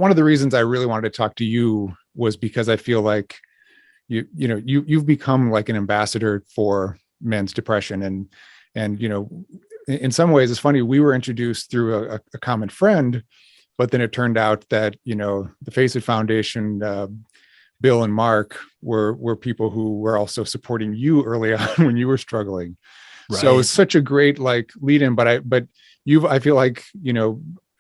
one of the reasons I really wanted to talk to you was because I feel like you've become like an ambassador for men's depression. And, in some ways it's funny, we were introduced through a common friend, but then it turned out that, the Face It Foundation, Bill and Mark were people who were also supporting you early on when you were struggling. Right. So it's such a great like lead in, but I feel like,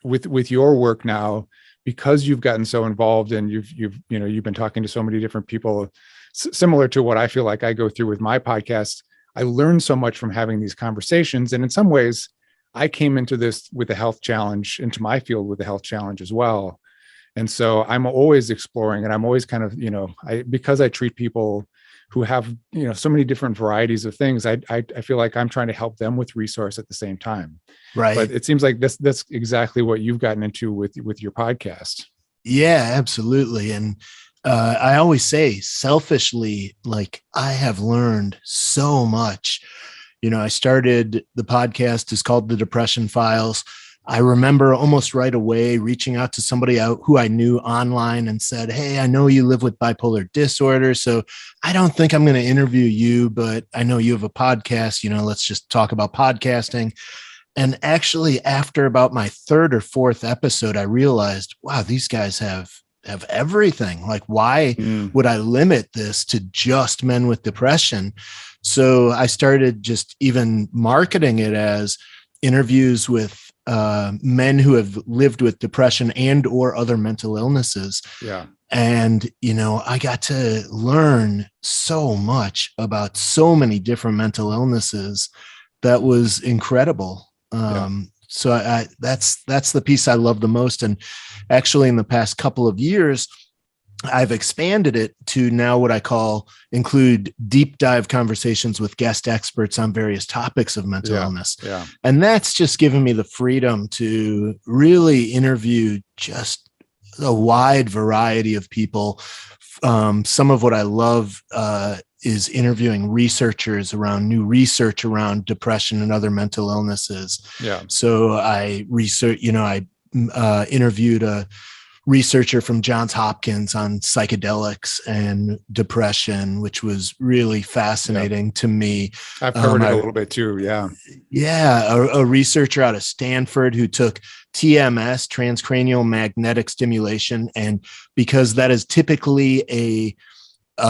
with your work now, because you've gotten so involved and you've been talking to so many different people, similar to what I feel like I go through with my podcast. I learned so much from having these conversations. And in some ways, I came into this with a health challenge, into my field with a health challenge as well. And so I'm always exploring, and I'm always kind of, because I treat people who have, so many different varieties of things, I feel like I'm trying to help them with resource at the same time. Right. But it seems like that's exactly what you've gotten into with your podcast. Yeah, absolutely. And I always say selfishly, like I have learned so much. I started the podcast, it's called The Depression Files. I remember almost right away reaching out to somebody who I knew online and said, "Hey, I know you live with bipolar disorder, so I don't think I'm going to interview you, but I know you have a podcast, let's just talk about podcasting." And actually, after about my third or fourth episode, I realized, wow, these guys have everything. Like, why would I limit this to just men with depression? So I started just even marketing it as interviews with men who have lived with depression and or other mental illnesses. Yeah. And, I got to learn so much about so many different mental illnesses. That was incredible. So that's the piece I love the most. And actually in the past couple of years, I've expanded it to now what I include deep dive conversations with guest experts on various topics of mental illness. Yeah. And that's just given me the freedom to really interview just a wide variety of people. Some of what I love is interviewing researchers around new research around depression and other mental illnesses. Yeah. So I interviewed a researcher from Johns Hopkins on psychedelics and depression, which was really fascinating to me. I've covered it a little bit too. Yeah. Yeah. A researcher out of Stanford who took TMS, transcranial magnetic stimulation. And because that is typically a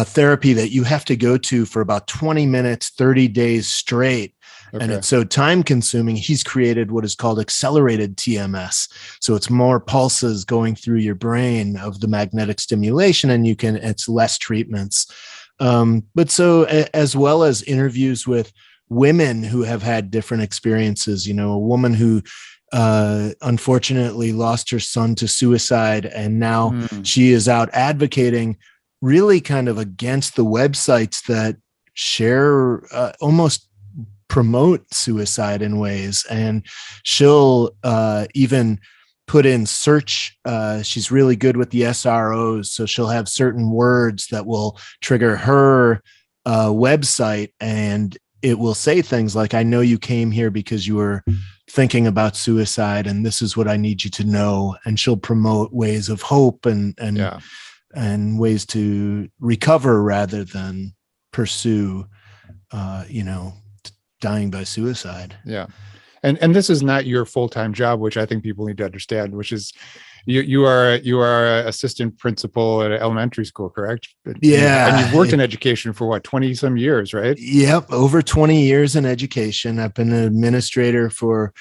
therapy that you have to go to for about 20 minutes, 30 days straight. Okay. And it's so time consuming. He's created what is called accelerated TMS. So it's more pulses going through your brain of the magnetic stimulation, and it's less treatments. But so as well as interviews with women who have had different experiences, a woman who unfortunately lost her son to suicide, and now she is out advocating really kind of against the websites that share almost promote suicide in ways. And she'll even put in search. She's really good with the SROs. So she'll have certain words that will trigger her website, and it will say things like, "I know you came here because you were thinking about suicide, and this is what I need you to know." And she'll promote ways of hope and ways to recover rather than pursue, dying by suicide. Yeah. And this is not your full-time job, which I think people need to understand, which is you are assistant principal at an elementary school, correct? Yeah. And you've worked in education for what, 20 some years, right? Yep. Over 20 years in education. I've been an administrator for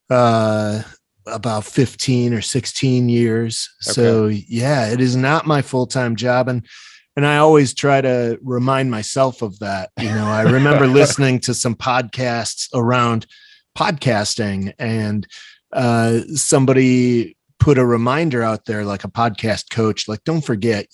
about 15 or 16 years. Okay. So yeah, it is not my full-time job. And I always try to remind myself of that. I remember listening to some podcasts around podcasting, and somebody put a reminder out there, like a podcast coach, like, don't forget,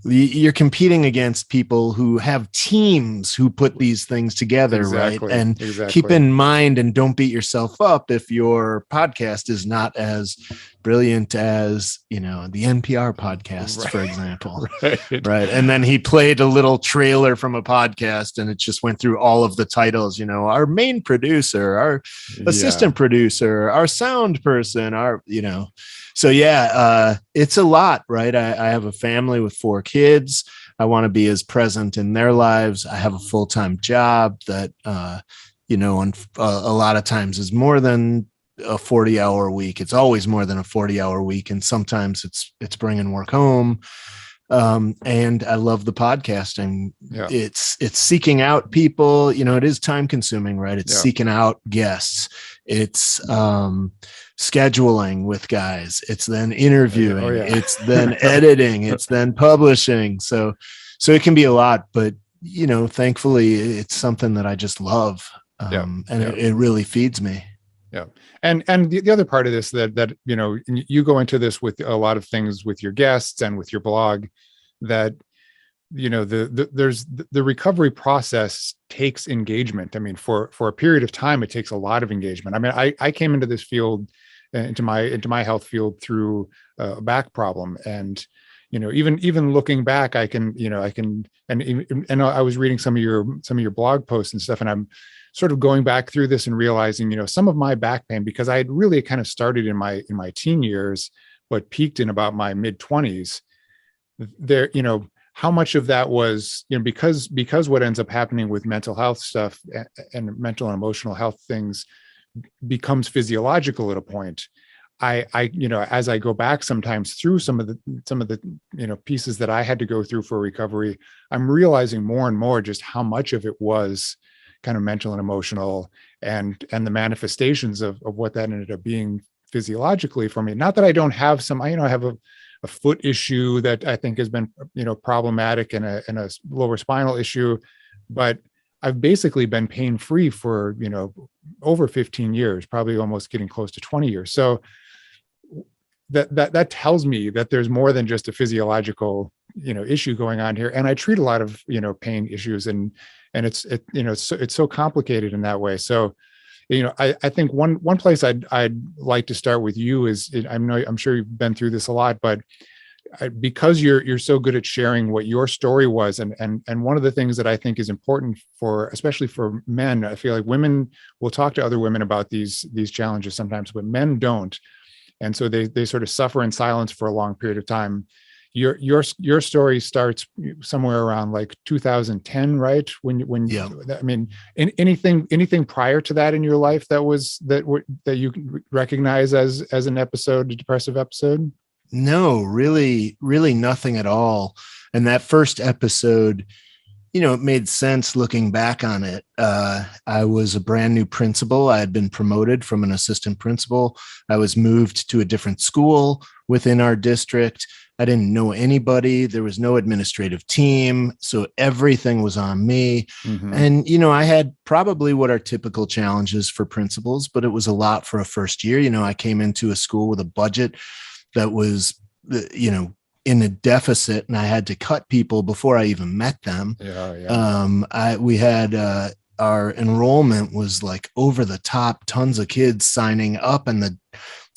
you're competing against people who have teams who put these things together. Exactly, right? And keep in mind, and don't beat yourself up if your podcast is not as brilliant as, the NPR podcasts, for example. Right. Right. And then he played a little trailer from a podcast and it just went through all of the titles, our main producer, our assistant producer, our sound person, so it's a lot, right? I have a family with 4 kids. I want to be as present in their lives. I have a full-time job that, and a lot of times is more than a 40-hour week. It's always more than a 40-hour week. And sometimes it's bringing work home. And I love the podcasting. Yeah. It's seeking out people, it is time consuming, right? It's seeking out guests. It's, scheduling with guys. It's then interviewing. It's then editing. It's then publishing. So it can be a lot, but thankfully it's something that I just love. It really feeds me. Yeah. And the other part of this that you go into this with a lot of things with your guests and with your blog, that there's the recovery process takes engagement. I mean, for a period of time, it takes a lot of engagement. I mean, I came into this field, into my health field, through a back problem, and even looking back, I was reading some of your blog posts and stuff, and I'm sort of going back through this and realizing, some of my back pain, because I had really kind of started in my teen years, but peaked in about my mid-20s. There, how much of that was, because what ends up happening with mental health stuff and mental and emotional health things becomes physiological at a point. I as I go back sometimes through some of the pieces that I had to go through for recovery, I'm realizing more and more just how much of it was kind of mental and emotional, and the manifestations of what that ended up being physiologically for me. Not that I don't have some, I have a foot issue that I think has been, problematic, and a lower spinal issue, but I've basically been pain-free for, over 15 years, probably almost getting close to 20 years. So that tells me that there's more than just a physiological, issue going on here. And I treat a lot of, pain issues, and it's so complicated in that way. So, I think one place I'd like to start with you is, I'm sure you've been through this a lot, but because you're so good at sharing what your story was, and one of the things that I think is important especially for men, I feel like women will talk to other women about these challenges sometimes, but men don't, and so they sort of suffer in silence for a long period of time. Your story starts somewhere around like 2010, right? When I mean, anything prior to that in your life that you recognize as an episode, a depressive episode? No, really, really nothing at all. And that first episode, it made sense looking back on it. I was a brand new principal. I had been promoted from an assistant principal. I was moved to a different school within our district. I didn't know anybody. There was no administrative team. So everything was on me. Mm-hmm. And, I had probably what are typical challenges for principals, but it was a lot for a first year. I came into a school with a budget that was, in a deficit, and I had to cut people before I even met them. We had our enrollment was like over the top, tons of kids signing up, and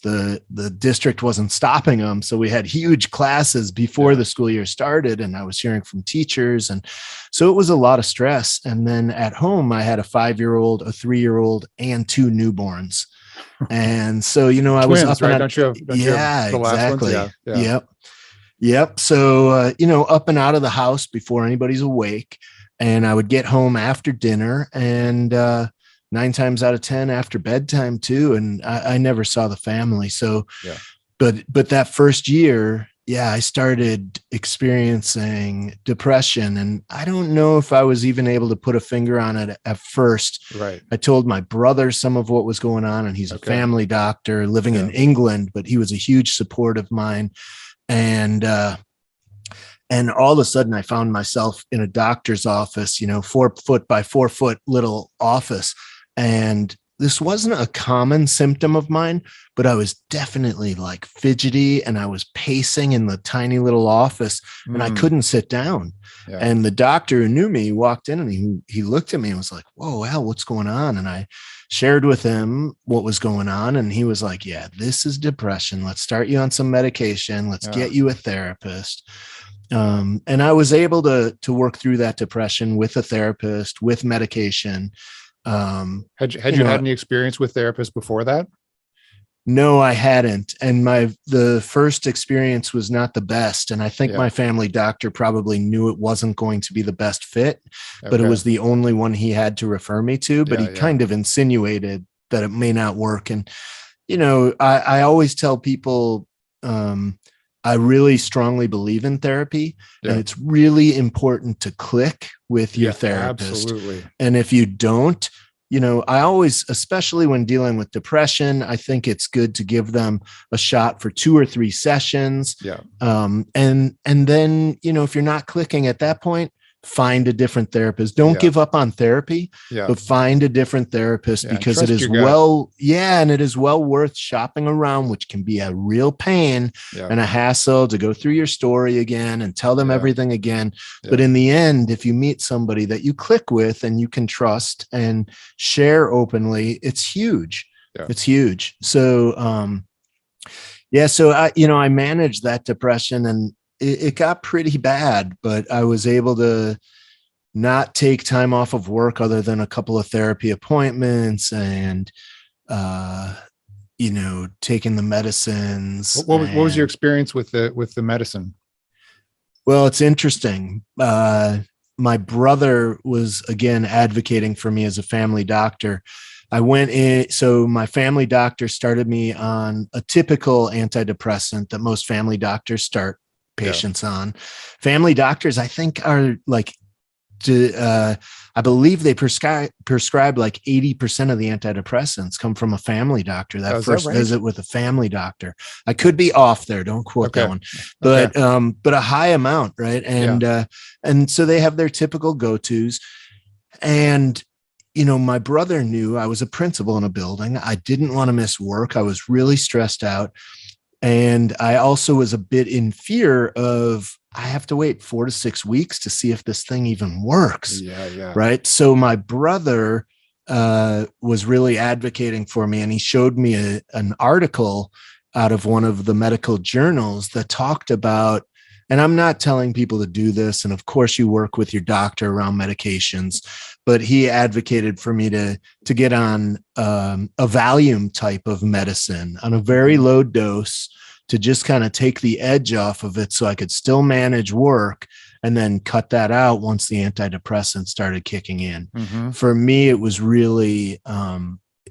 the district wasn't stopping them. So we had huge classes before the school year started, and I was hearing from teachers. And so it was a lot of stress. And then at home, I had a 5-year-old, a 3-year-old, and 2 newborns. And so, I was up, right? Don't you have the last ones? Yeah. Yep. So, up and out of the house before anybody's awake. And I would get home after dinner, and 9 times out of 10 after bedtime too. And I never saw the family. So, but that first year, I started experiencing depression, and I don't know if I was even able to put a finger on it at first. Right. I told my brother some of what was going on, and he's a family doctor living in England, but he was a huge support of mine. And all of a sudden I found myself in a doctor's office, 4 foot by 4 foot little office. And this wasn't a common symptom of mine, but I was definitely like fidgety, and I was pacing in the tiny little office, and I couldn't sit down. Yeah. And the doctor who knew me walked in, and he looked at me and was like, "Whoa, Al, what's going on?" And I shared with him what was going on. And he was like, yeah, this is depression. Let's start you on some medication. Let's get you a therapist. And I was able to work through that depression with a therapist, with medication. Had you had any experience with therapists before that? No, I hadn't. And the first experience was not the best. And I think my family doctor probably knew it wasn't going to be the best fit, but it was the only one he had to refer me to. But he kind of insinuated that it may not work. And, I always tell people, I really strongly believe in therapy, and it's really important to click with your therapist. Absolutely. And if you don't, I always, especially when dealing with depression, I think it's good to give them a shot for 2 or 3 sessions. Yeah. And then, if you're not clicking at that point, find a different therapist. Don't give up on therapy, but find a different therapist, because it is and it is well worth shopping around, which can be a real pain and a hassle to go through your story again and tell them everything again. But in the end, if you meet somebody that you click with and you can trust and share openly, it's huge. It's huge. So, so I managed that depression, and it got pretty bad, but I was able to not take time off of work other than a couple of therapy appointments and, taking the medicines. What was your experience with the medicine? Well, it's interesting. My brother was, again, advocating for me as a family doctor. I went in, so my family doctor started me on a typical antidepressant that most family doctors start patients on. Family doctors, I think, are like, I believe they prescribe like 80% of the antidepressants come from a family doctor. That first visit with a family doctor. I could be off there. Don't quote that one, but a high amount, right? And so they have their typical go-tos. And my brother knew I was a principal in a building. I didn't want to miss work. I was really stressed out. And I also was a bit in fear of, I have to wait 4 to 6 weeks to see if this thing even works. Right. So my brother was really advocating for me, and he showed me an article out of one of the medical journals that talked about, and I'm not telling people to do this, and of course you work with your doctor around medications, but he advocated for me to get on a Valium type of medicine on a very low dose to just kind of take the edge off of it so I could still manage work, and then cut that out once the antidepressants started kicking in. For me, it was really,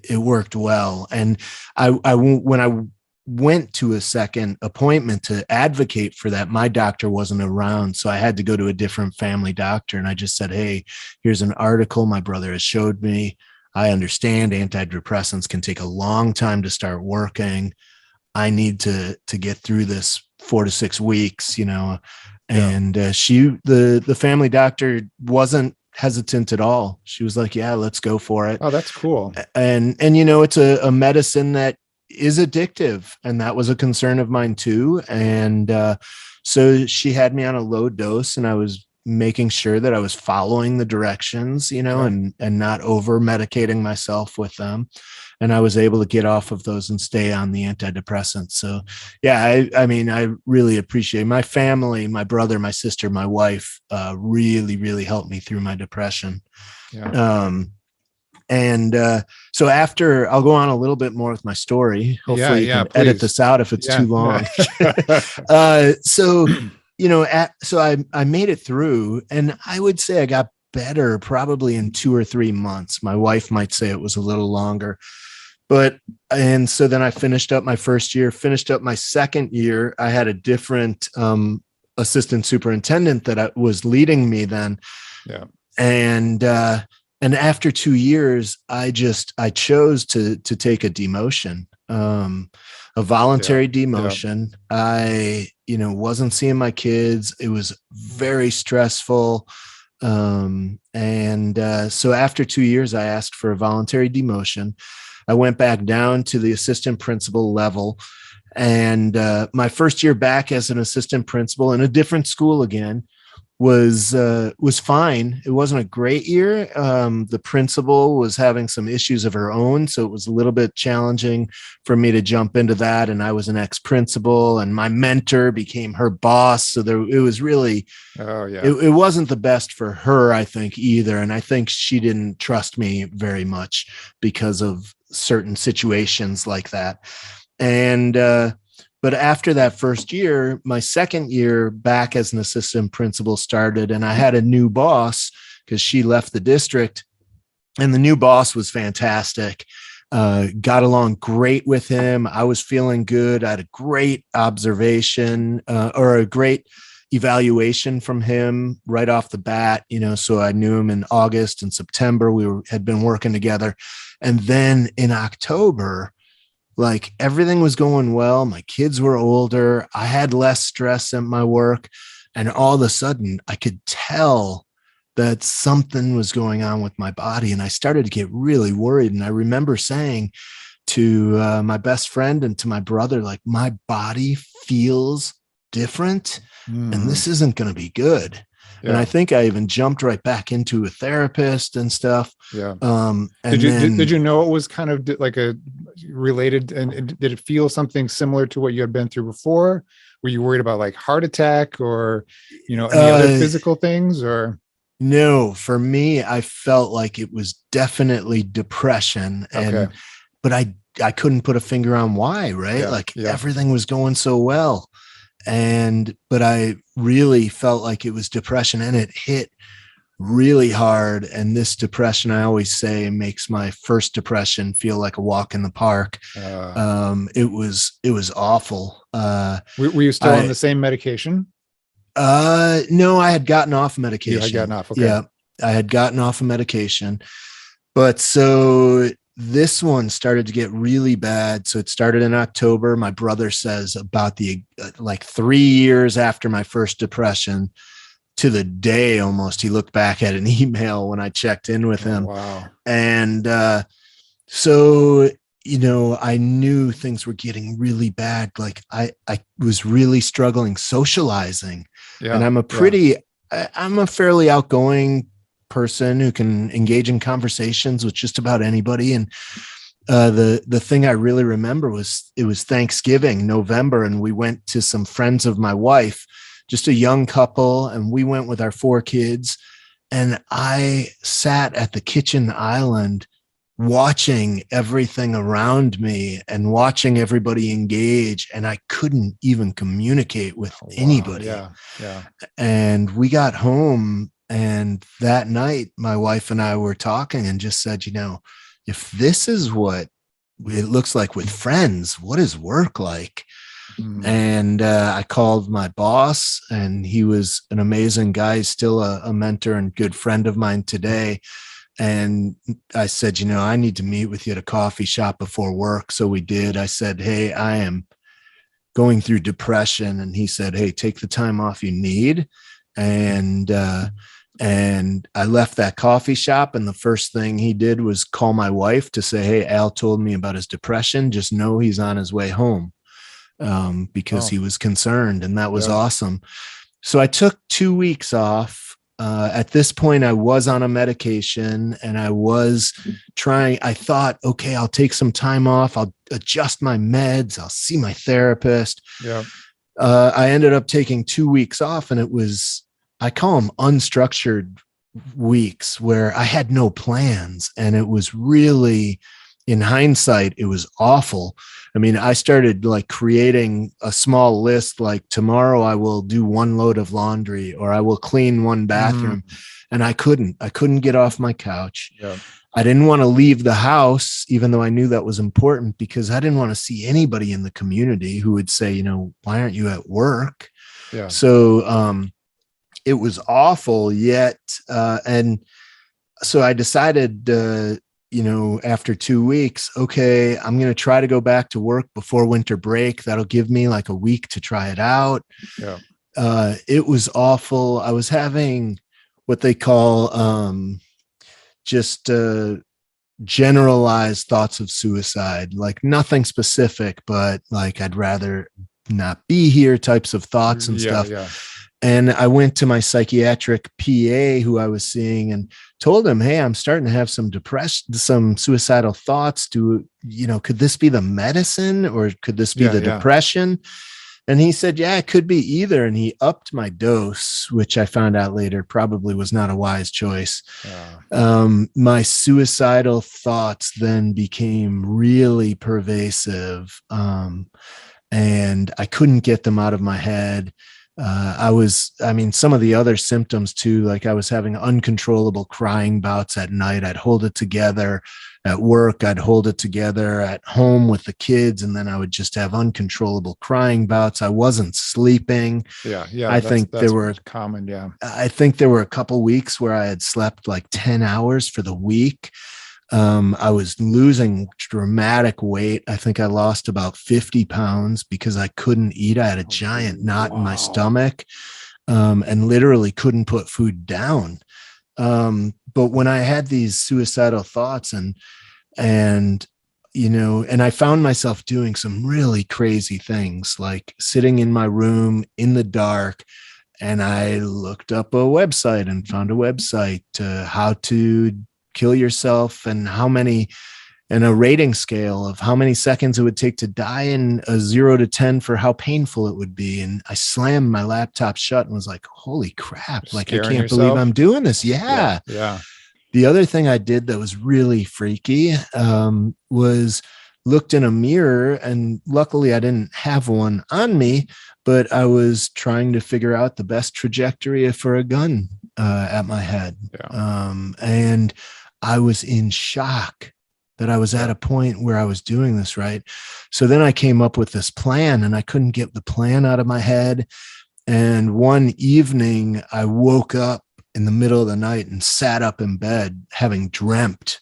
it worked well. And when I went to a second appointment to advocate for that, my doctor wasn't around. So I had to go to a different family doctor. And I just said, hey, here's an article my brother has showed me. I understand antidepressants can take a long time to start working. I need to get through this 4 to 6 weeks, and the family doctor wasn't hesitant at all. She was like, yeah, let's go for it. Oh, that's cool. And it's a medicine that is addictive. And that was a concern of mine too. And so she had me on a low dose, and I was making sure that I was following the directions, and not over medicating myself with them. And I was able to get off of those and stay on the antidepressants. So I mean, I really appreciate my family, my brother, my sister, my wife, really, really helped me through my depression. So after, I'll go on a little bit more with my story. Hopefully you can edit this out if it's too long. So I made it through, and I would say I got better probably in 2 or 3 months. My wife might say it was a little longer, and so then I finished up my first year, finished up my second year. I had a different, assistant superintendent that was leading me then. And after 2 years, I chose to take a demotion, a voluntary demotion. I, wasn't seeing my kids. It was very stressful. So after 2 years, I asked for a voluntary demotion. I went back down to the assistant principal level, and my first year back as an assistant principal in a different school again, was fine. It wasn't a great year. The principal was having some issues of her own, so it was a little bit challenging for me to jump into that. And I was an ex-principal, and my mentor became her boss. So it was really, Oh yeah. it wasn't the best for her, I think, either. And I think she didn't trust me very much because of certain situations like that. And but after that first year, my second year back as an assistant principal started, and I had a new boss because she left the district, and the new boss was fantastic. Got along great with him. I was feeling good. I had a great observation or a great evaluation from him right off the bat, so I knew him in August and September. Had been working together. And then in October, like everything was going well. My kids were older. I had less stress at my work. And all of a sudden I could tell that something was going on with my body. And I started to get really worried. And I remember saying to my best friend and to my brother, like, my body feels different and this isn't going to be good. Yeah. And I think I even jumped right back into a therapist and stuff. Yeah. And did you know it was kind of like a related, and did it feel something similar to what you had been through before? Were you worried about like heart attack or, any other physical things? Or no, for me, I felt like it was definitely depression. But I couldn't put a finger on why, right? Yeah, everything was going so well. But I really felt like it was depression, and it hit really hard. And this depression, I always say, makes my first depression feel like a walk in the park. It was awful. Were you still on the same medication? No, I had gotten off medication. You had gotten off. Okay. Yeah, I had gotten off of medication, but so this one started to get really bad. So it started in October. My brother says about the 3 years after my first depression, to the day almost, he looked back at an email when I checked in with him. Wow. And so, I knew things were getting really bad. Like I was really struggling socializing. Yeah. And I'm a fairly outgoing person who can engage in conversations with just about anybody. And the thing I really remember was it was Thanksgiving, November, and we went to some friends of my wife, just a young couple, and we went with our 4 kids. And I sat at the kitchen island watching everything around me and watching everybody engage, and I couldn't even communicate with anybody. Yeah. And we got home, and that night my wife and I were talking and just said, if this is what it looks like with friends, what is work like? And I called my boss, and he was an amazing guy. He's still a mentor and good friend of mine today. And I said, I need to meet with you at a coffee shop before work. So we did. I said, hey, I am going through depression. And he said, hey, take the time off you need. And I left that coffee shop, and the first thing he did was call my wife to say, hey, Al told me about his depression. Just know he's on his way home, because he was concerned, and that was awesome. So I took 2 weeks off. At this point, I was on a medication, and I was I thought, okay, I'll take some time off. I'll adjust my meds. I'll see my therapist. Yeah. I ended up taking 2 weeks off, and I call them unstructured weeks, where I had no plans. And it was really, in hindsight, it was awful. I mean, I started creating a small list, like tomorrow I will do 1 load of laundry, or I will clean 1 bathroom. And I couldn't get off my couch. Yeah. I didn't want to leave the house, even though I knew that was important, because I didn't want to see anybody in the community who would say, why aren't you at work? Yeah. So, it was awful yet. And so I decided, after 2 weeks, okay, I'm going to try to go back to work before winter break. That'll give me like a week to try it out. Yeah. It was awful. I was having what they call just generalized thoughts of suicide, like nothing specific, but like I'd rather not be here types of thoughts and stuff. Yeah. And I went to my psychiatric PA who I was seeing and told him, hey, I'm starting to have some depression, some suicidal thoughts. Could this be the medicine or could this be the depression? And he said, yeah, it could be either. And he upped my dose, which I found out later probably was not a wise choice. My suicidal thoughts then became really pervasive. And I couldn't get them out of my head. Some of the other symptoms too, like I was having uncontrollable crying bouts at night. I'd hold it together at work. I'd hold it together at home with the kids. And then I would just have uncontrollable crying bouts. I wasn't sleeping. Yeah. I think there were common. Yeah. I think there were a couple weeks where I had slept like 10 hours for the week. I was losing dramatic weight. I think I lost about 50 pounds because I couldn't eat. I had a giant knot in my stomach, and literally couldn't put food down. But when I had these suicidal thoughts and I found myself doing some really crazy things, like sitting in my room in the dark, and I looked up a website and found a website how to kill yourself and a rating scale of how many seconds it would take to die, in a 0 to 10 for how painful it would be. And I slammed my laptop shut and was like, holy crap. Like, I can't believe I'm doing this. Yeah. The other thing I did that was really freaky, was looked in a mirror, and luckily I didn't have one on me, but I was trying to figure out the best trajectory for a gun at my head. And I was in shock that I was at a point where I was doing this, right? So then I came up with this plan, and I couldn't get the plan out of my head. And one evening I woke up in the middle of the night and sat up in bed having dreamt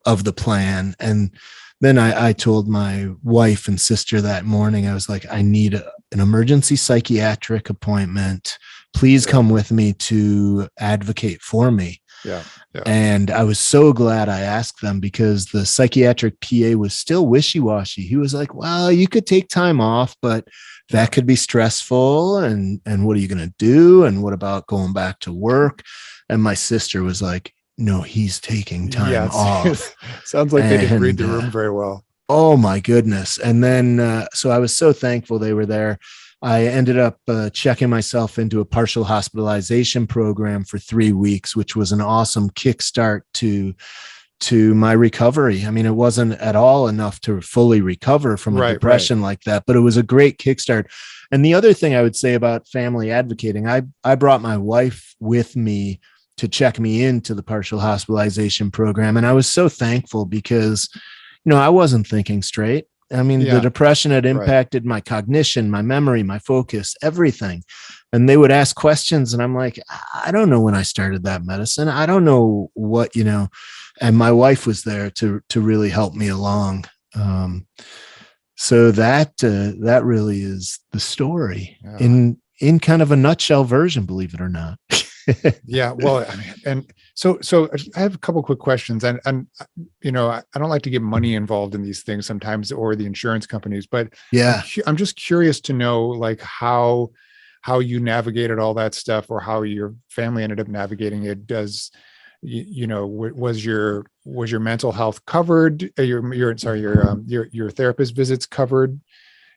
of the plan. And then I told my wife and sister that morning, I was like, I need an emergency psychiatric appointment. Please come with me to advocate for me. Yeah. And I was so glad I asked them, because the psychiatric PA was still wishy-washy. He was like, well, you could take time off, but that could be stressful. And what are you going to do? And what about going back to work? And my sister was like, no, he's taking time off. Sounds like they didn't read the room very well. Oh my goodness. And then, so I was so thankful they were there. I ended up checking myself into a partial hospitalization program for 3 weeks, which was an awesome kickstart to my recovery. I mean, it wasn't at all enough to fully recover from a depression like that, but it was a great kickstart. And the other thing I would say about family advocating, I brought my wife with me to check me into the partial hospitalization program. And I was so thankful because, I wasn't thinking straight. I mean, the depression had impacted my cognition, my memory, my focus, everything. And they would ask questions, and I'm like, I don't know when I started that medicine. I don't know what, and my wife was there to really help me along. So that really is the story in kind of a nutshell version, believe it or not. Yeah. Well, and so I have a couple of quick questions, and I don't like to get money involved in these things sometimes, or the insurance companies, but I'm just curious to know, like, how you navigated all that stuff, or how your family ended up navigating it. Was your mental health covered? Your therapist visits covered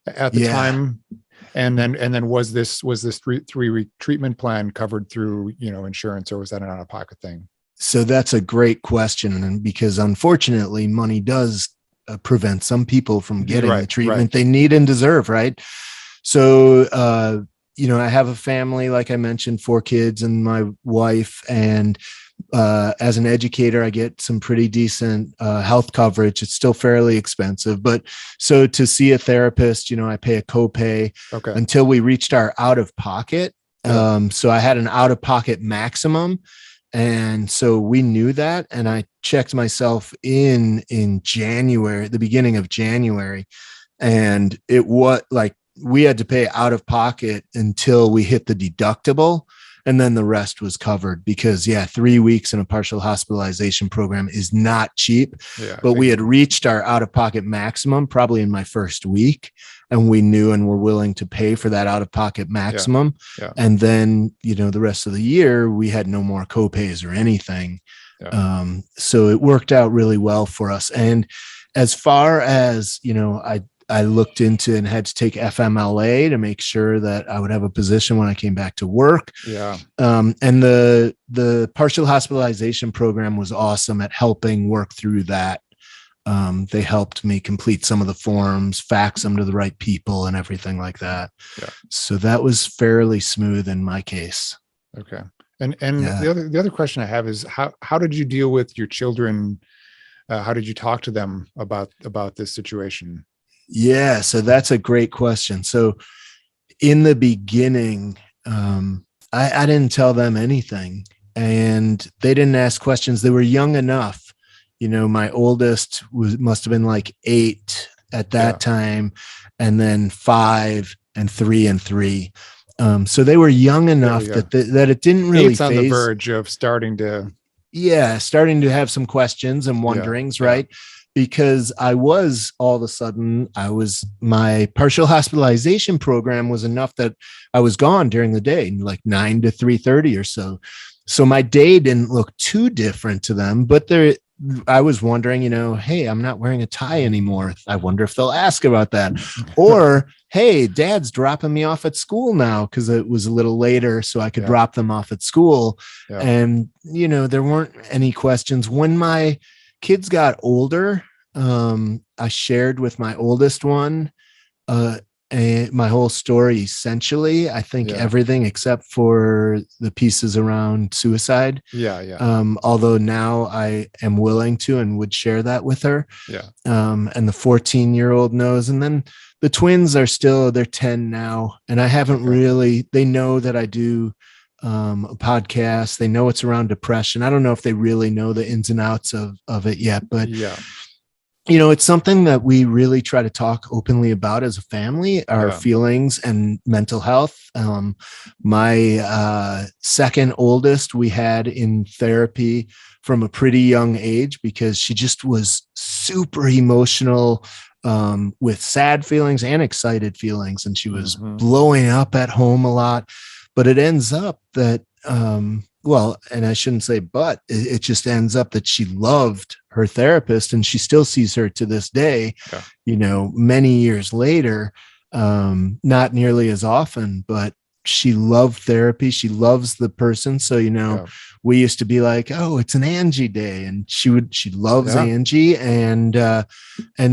at the time? And then was this 3-week treatment plan covered through, insurance, or was that an out-of-pocket thing? So that's a great question. And because unfortunately money does prevent some people from getting the treatment they need and deserve. Right. So, I have a family, like I mentioned, 4 kids and my wife, and as an educator, I get some pretty decent health coverage. It's still fairly expensive, but so to see a therapist, I pay a copay until we reached our out of pocket. So I had an out of pocket maximum. And so we knew that. And I checked myself in January, the beginning of January. And it was like, we had to pay out of pocket until we hit the deductible. and then the rest was covered because 3 weeks in a partial hospitalization program is not cheap. Yeah. But we had reached our out-of-pocket maximum probably in my first week, and we knew and were willing to pay for that out-of-pocket maximum. Yeah. And then, the rest of the year we had no more copays or anything. So it worked out really well for us. And as far as, I looked into and had to take FMLA to make sure that I would have a position when I came back to work. Yeah. And the partial hospitalization program was awesome at helping work through that. They helped me complete some of the forms, fax them to the right people and everything like that. Yeah. So that was fairly smooth in my case. Okay. And the other question I have is how did you deal with your children? How did you talk to them about this situation? Yeah, so that's a great question. So in the beginning, I didn't tell them anything, and they didn't ask questions. They were young enough. My oldest must have been like 8 at that time, and then 5 and 3 and 3. So they were young enough that it didn't really on the verge of starting to have some questions and wonderings, right? Because I was all of a sudden, my partial hospitalization program was enough that I was gone during the day, like 9 to 3:30 or so. So my day didn't look too different to them, but I was wondering, hey, I'm not wearing a tie anymore. I wonder if they'll ask about that. Or, hey, Dad's dropping me off at school now, because it was a little later, so I could drop them off at school. Yeah. And, there weren't any questions. When my kids got older, I shared with my oldest one my whole story, essentially. I think everything except for the pieces around suicide. Although now I am willing to and would share that with her. And the 14-year-old knows. And then the twins they're 10 now, and I haven't really, they know that I do a podcast. They know it's around depression. I don't know if they really know the ins and outs of it yet, but it's something that we really try to talk openly about as a family, our feelings and mental health. My second oldest, we had in therapy from a pretty young age, because she just was super emotional, with sad feelings and excited feelings. And she was blowing up at home a lot. But it ends up that, and I shouldn't say, but it just ends up that she loved her therapist, and she still sees her to this day, many years later, not nearly as often, but she loved therapy. She loves the person. So, we used to be like, oh, it's an Angie day. And she loves Angie. And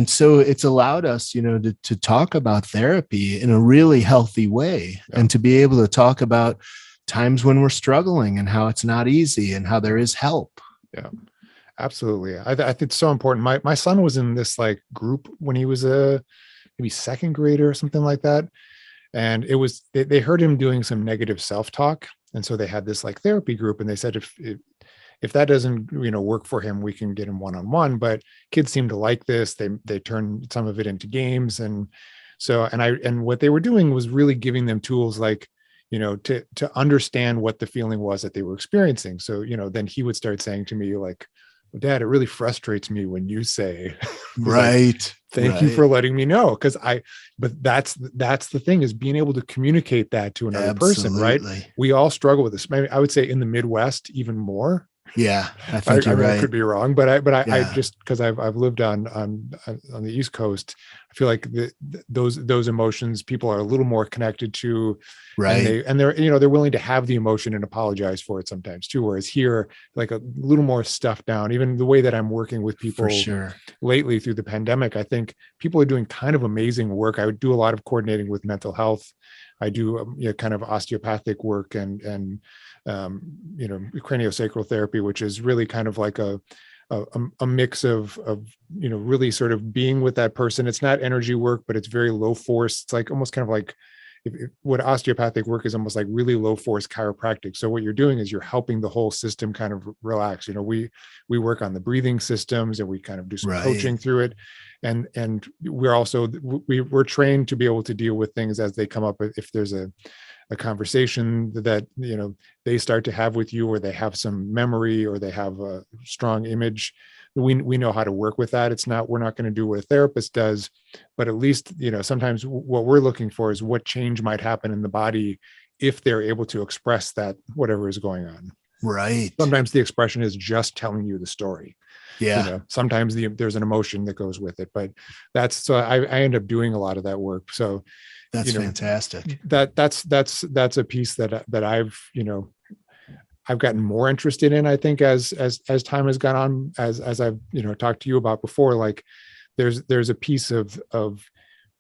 so it's allowed us, to talk about therapy in a really healthy way, and to be able to talk about times when we're struggling and how it's not easy and how there is help. Yeah, absolutely. I think it's so important. My son was in this like group when he was maybe second grader or something like that. And it was, they heard him doing some negative self-talk. And so they had this like therapy group, and they said, if that doesn't, work for him, we can get him one-on-one. But kids seem to like this. They turn some of it into games. And so, and what they were doing was really giving them tools like, to understand what the feeling was that they were experiencing. So, then he would start saying to me like, well, Dad, it really frustrates me when you say, right. Like, Thank you for letting me know. But that's the thing, is being able to communicate that to another person, right? We all struggle with this. Maybe I would say in the Midwest, even more. Yeah, I think you're right. I could be wrong, but I just, because I've lived on the East Coast, I feel like those emotions people are a little more connected to, right? And they're willing to have the emotion and apologize for it sometimes too. Whereas here, like a little more stuffed down. Even the way that I'm working with people lately through the pandemic, I think people are doing kind of amazing work. I would do a lot of coordinating with mental health. I do kind of osteopathic work and craniosacral therapy, which is really kind of like a mix of really sort of being with that person. It's not energy work, but it's very low force. It's like almost kind of like what osteopathic work is, almost like really low force chiropractic. So what you're doing is you're helping the whole system kind of relax. We work on the breathing systems, and we kind of do some coaching through it. And we're also, we're trained to be able to deal with things as they come up. If there's a a conversation that, you know, they start to have with you, or they have some memory, or they have a strong image, we know how to work with that. It's not, we're not going to do what a therapist does, but at least, you know, sometimes what we're looking for is what change might happen in the body if they're able to express that, whatever is going on. Right. Sometimes the expression is just telling you the story. Yeah. You know, sometimes there's an emotion that goes with it, but so I end up doing a lot of that work. So that's, you know, fantastic. That's a piece that I've, you know, I've gotten more interested in, I think, as time has gone on, as I've, you know, talked to you about before. Like there's a piece of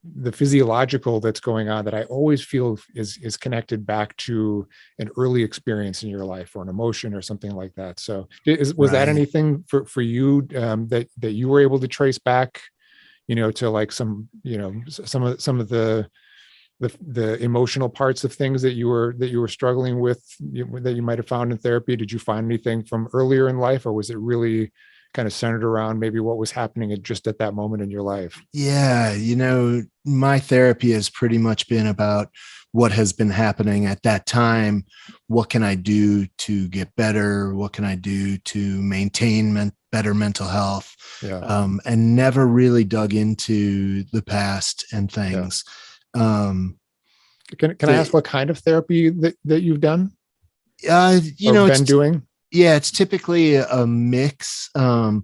the physiological that's going on that I always feel is connected back to an early experience in your life, or an emotion or something like that. So was that anything for you that you were able to trace back, you know, to like some, you know, some of the emotional parts of things that you were struggling with, that you might have found in therapy? Did you find anything from earlier in life, or was it really kind of centered around maybe what was happening just at that moment in your life? Yeah, you know, my therapy has pretty much been about what has been happening at that time. What can I do to get better? What can I do to maintain better mental health? Yeah. And never really dug into the past and things. Yeah. Can I ask what kind of therapy that you've done? You know, been doing? Yeah, it's typically a mix of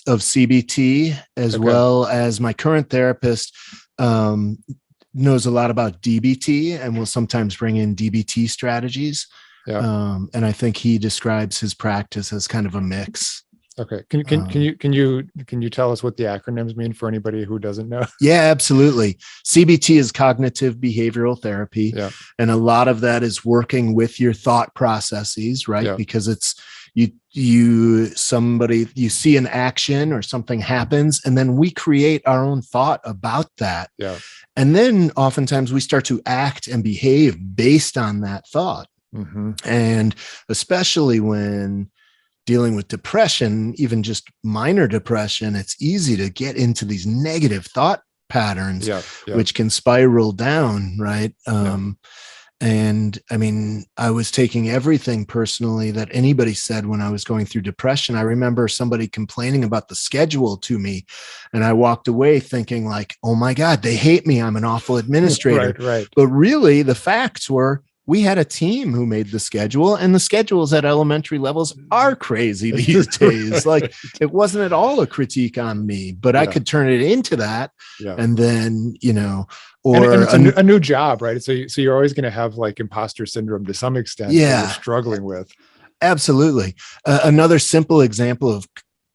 CBT, as well as my current therapist knows a lot about DBT, and will sometimes bring in DBT strategies. Yeah. And I think he describes his practice as kind of a mix. Okay. Can you tell us what the acronyms mean for anybody who doesn't know? Yeah, absolutely. CBT is cognitive behavioral therapy. Yeah. And a lot of that is working with your thought processes, right? Yeah. Because it's you see an action or something happens, and then we create our own thought about that. Yeah. And then oftentimes we start to act and behave based on that thought. Mm-hmm. And especially when dealing with depression, even just minor depression, it's easy to get into these negative thought patterns, which can spiral down, right? And I mean, I was taking everything personally that anybody said when I was going through depression. I remember somebody complaining about the schedule to me, and I walked away thinking like, oh my God, they hate me. I'm an awful administrator. Right. But really the facts were, we had a team who made the schedule, and the schedules at elementary levels are crazy these days. Like, it wasn't at all a critique on me, but I could turn it into that. Yeah. And then, you know, or and it's a new job, right? So you're always going to have like imposter syndrome to some extent. Yeah. That you're struggling with. Absolutely. Another simple example of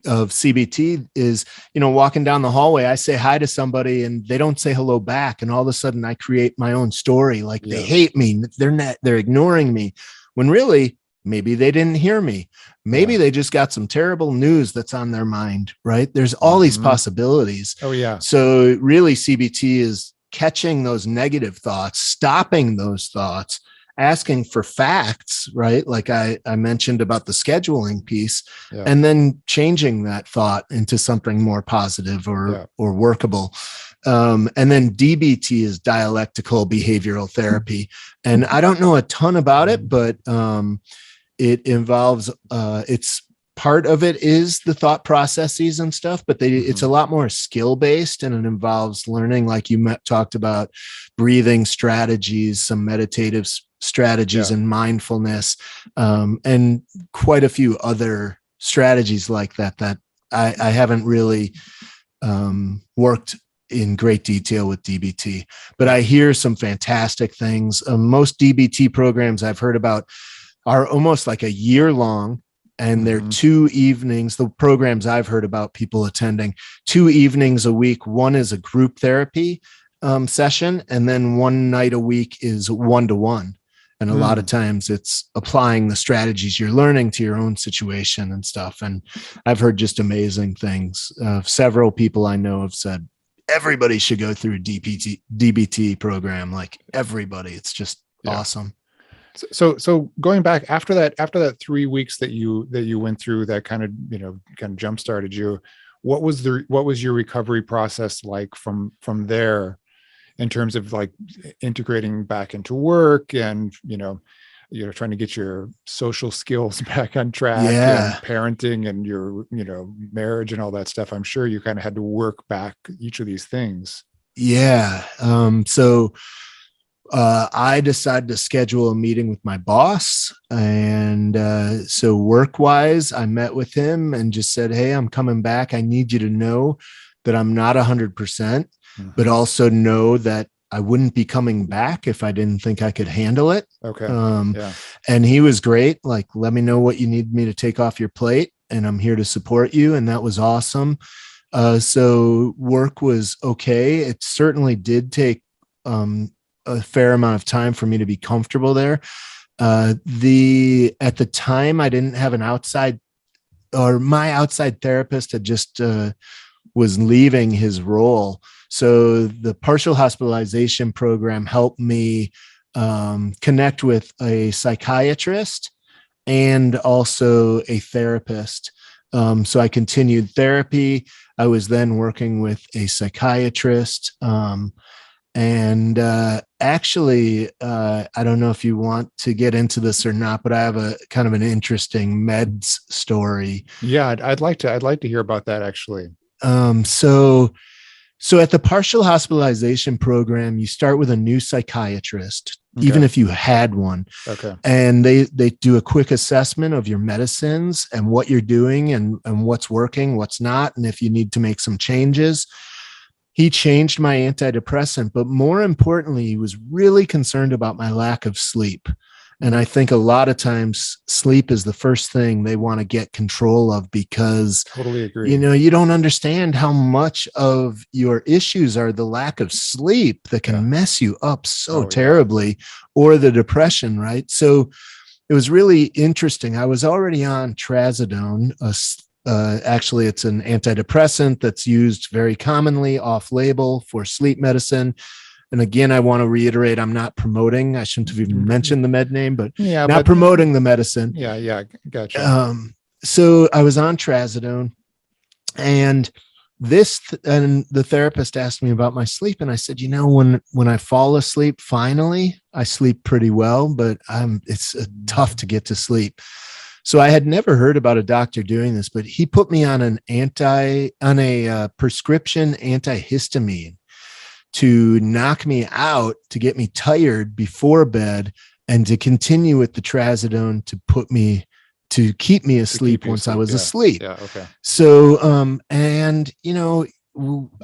CBT is, you know, walking down the hallway, I say hi to somebody and they don't say hello back. And all of a sudden I create my own story. Like they hate me. They're ignoring me, when really maybe they didn't hear me. Maybe they just got some terrible news that's on their mind, right? There's all these possibilities. Oh yeah. So really CBT is catching those negative thoughts, stopping those thoughts, asking for facts, right? Like I mentioned about the scheduling piece, and then changing that thought into something more positive or workable. And then DBT is dialectical behavioral therapy. And I don't know a ton about it, but it involves, it's part of it is the thought processes and stuff, but it's a lot more skill based, and it involves learning, like you talked about, breathing strategies, some meditative strategies and mindfulness, and quite a few other strategies like that I haven't really worked in great detail with DBT, but I hear some fantastic things. Most DBT programs I've heard about are almost like a year long, and they're 2 evenings. The programs I've heard about people attending, 2 evenings a week. One is a group therapy session, and then one night a week is one-to-one. And a lot of times it's applying the strategies you're learning to your own situation and stuff. And I've heard just amazing things. Several people I know have said everybody should go through a DBT program. Like everybody, it's just awesome. So going back after that 3 weeks that you went through, that kind of jump started you, what was your recovery process like from there? in terms of like integrating back into work and, trying to get your social skills back on track and Yeah. parenting and your, marriage and all that stuff. I'm sure you kind of had to work back each of these things. Yeah. I decided to schedule a meeting with my boss. And so work wise, I met with him and just said, hey, I'm coming back. I need you to know that I'm not 100%, but also know that I wouldn't be coming back if I didn't think I could handle it. Okay. Yeah. And he was great. Like, let me know what you need me to take off your plate, and I'm here to support you. And that was awesome. So work was okay. It certainly did take a fair amount of time for me to be comfortable there. At the time, I didn't have my outside therapist had just was leaving his role. So the partial hospitalization program helped me connect with a psychiatrist and also a therapist. So I continued therapy. I was then working with a psychiatrist. And actually, I don't know if you want to get into this or not, but I have a kind of an interesting meds story. Yeah, I'd like to hear about that actually. So at the partial hospitalization program, you start with a new psychiatrist, even if you had one. Okay. And they do a quick assessment of your medicines and what you're doing and what's working, what's not, and if you need to make some changes. He changed my antidepressant, but more importantly, he was really concerned about my lack of sleep. And I think a lot of times sleep is the first thing they want to get control of, because totally agree. You don't understand how much of your issues are the lack of sleep that can mess you up so terribly, or the depression, right? So it was really interesting. I was already on trazodone, actually, it's an antidepressant that's used very commonly off-label for sleep medicine. And again, I want to reiterate, I'm not promoting. I shouldn't have even mentioned the med name, but promoting the medicine. Yeah, gotcha. So I was on trazodone, and the therapist asked me about my sleep, and I said, when I fall asleep, finally, I sleep pretty well, but it's tough to get to sleep. So I had never heard about a doctor doing this, but he put me on a prescription antihistamine to knock me out, to get me tired before bed, and to continue with the trazodone to keep me asleep once I was asleep. Yeah. Okay. So,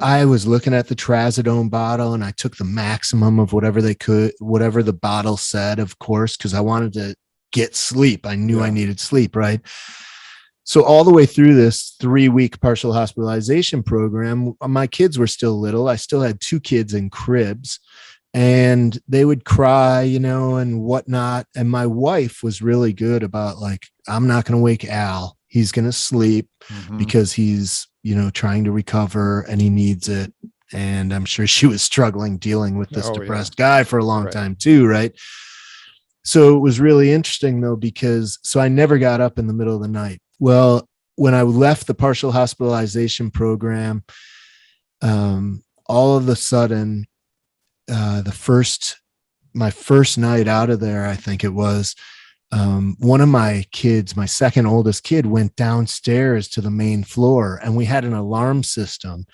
I was looking at the trazodone bottle, and I took the maximum of whatever the bottle said, of course, because I wanted to get sleep. I knew I needed sleep, right? So all the way through this 3-week partial hospitalization program, my kids were still little. I still had 2 kids in cribs, and they would cry, and whatnot. And my wife was really good about, like, I'm not going to wake Al. He's going to sleep because he's, trying to recover and he needs it. And I'm sure she was struggling dealing with this depressed guy for a long time too, right? So it was really interesting though, because I never got up in the middle of the night. Well, when I left the partial hospitalization program, all of a sudden, my first night out of there, I think it was, one of my kids, my second oldest kid, went downstairs to the main floor, and we had an alarm system,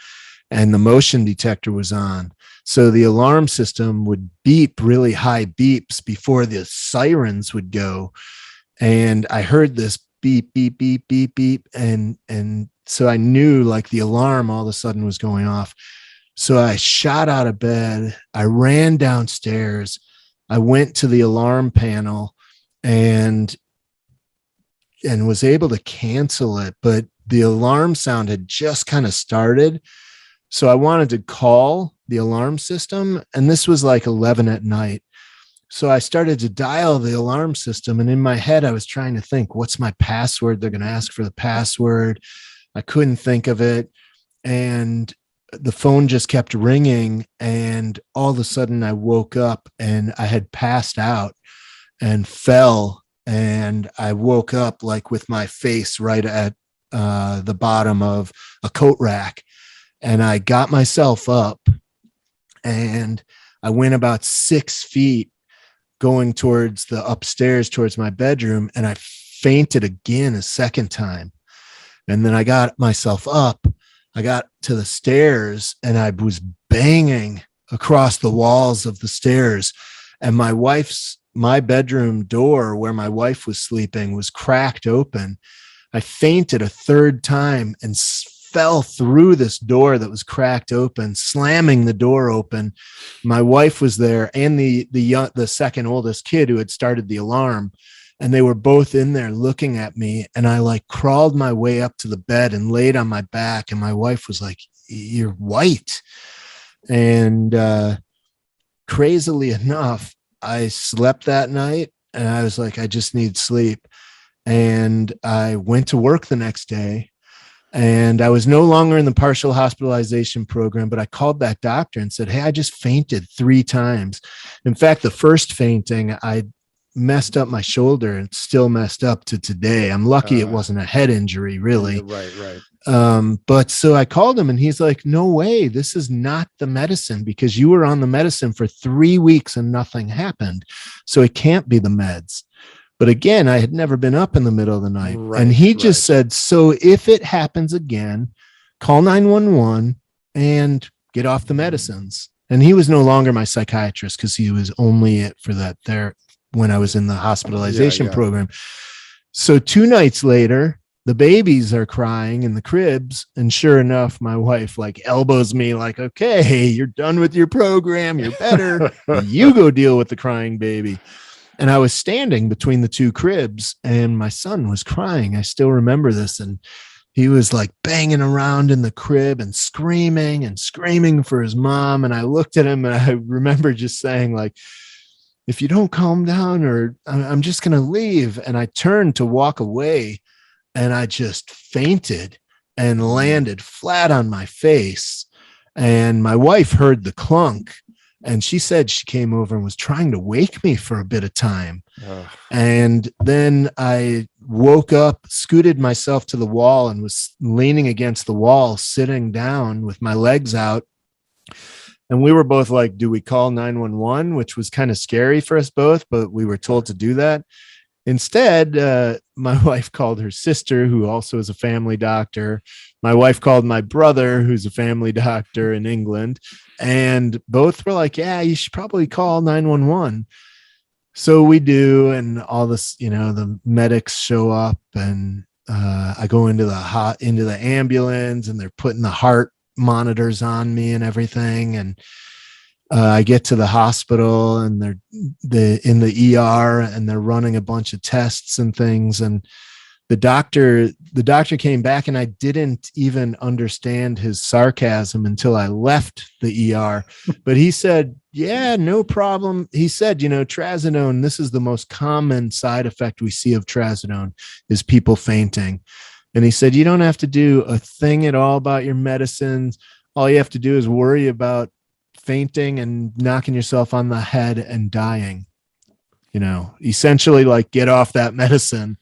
and the motion detector was on. So the alarm system would beep really high beeps before the sirens would go. And I heard this beep, beep, beep, beep, beep. And so I knew, like, the alarm all of a sudden was going off. So I shot out of bed. I ran downstairs. I went to the alarm panel and was able to cancel it. But the alarm sound had just kind of started. So I wanted to call the alarm system, and this was like 11 at night. So I started to dial the alarm system, and in my head, I was trying to think, what's my password? They're going to ask for the password. I couldn't think of it. And the phone just kept ringing, and all of a sudden I woke up, and I had passed out and fell. And I woke up like with my face right at the bottom of a coat rack. And I got myself up, and I went about 6 feet going towards the upstairs, towards my bedroom, and I fainted again a second time. And then I got myself up. I got to the stairs and I was banging across the walls of the stairs. And my bedroom door where my wife was sleeping was cracked open. I fainted a third time and fell through this door that was cracked open, slamming the door open. My wife was there and the second oldest kid who had started the alarm. And they were both in there looking at me. And I like crawled my way up to the bed and laid on my back. And my wife was like, "You're white." And crazily enough, I slept that night and I was like, I just need sleep. And I went to work the next day and I was no longer in the partial hospitalization program, but I called that doctor and said, "Hey, I just fainted 3 times. In fact, the first fainting, I messed up my shoulder and it's still messed up to today. I'm lucky it wasn't a head injury, really." Right. But so I called him and he's like, "No way, this is not the medicine because you were on the medicine for 3 weeks and nothing happened. So it can't be the meds." But again, I had never been up in the middle of the night. Right, and he just said, "So if it happens again, call 911 and get off the medicines." And he was no longer my psychiatrist because he was only it for that there when I was in the hospitalization program. So 2 nights later, the babies are crying in the cribs. And sure enough, my wife like elbows me like, "Okay, you're done with your program. You're better. You go deal with the crying baby." And I was standing between the 2 cribs and my son was crying. I still remember this. And he was like banging around in the crib and screaming for his mom. And I looked at him and I remember just saying like, "If you don't calm down, or I'm just going to leave." And I turned to walk away and I just fainted and landed flat on my face. And my wife heard the clunk and she said she came over and was trying to wake me for a bit of time. And then I woke up, scooted myself to the wall and was leaning against the wall, sitting down with my legs out. And we were both like, "Do we call 911?" Which was kind of scary for us both, but we were told to do that. Instead, my wife called her sister, who also is a family doctor. My wife called my brother, who's a family doctor in England. And both were like, "Yeah, you should probably call 911. So we do. And all this, the medics show up and I go into the ambulance and they're putting the heart monitors on me and everything. And I get to the hospital and they're in the ER and they're running a bunch of tests and things. And the doctor came back and I didn't even understand his sarcasm until I left the ER. But he said, "Yeah, no problem." He said, "Trazodone, this is the most common side effect we see of trazodone is people fainting." And he said, "You don't have to do a thing at all about your medicines. All you have to do is worry about fainting and knocking yourself on the head and dying. Essentially like get off that medicine."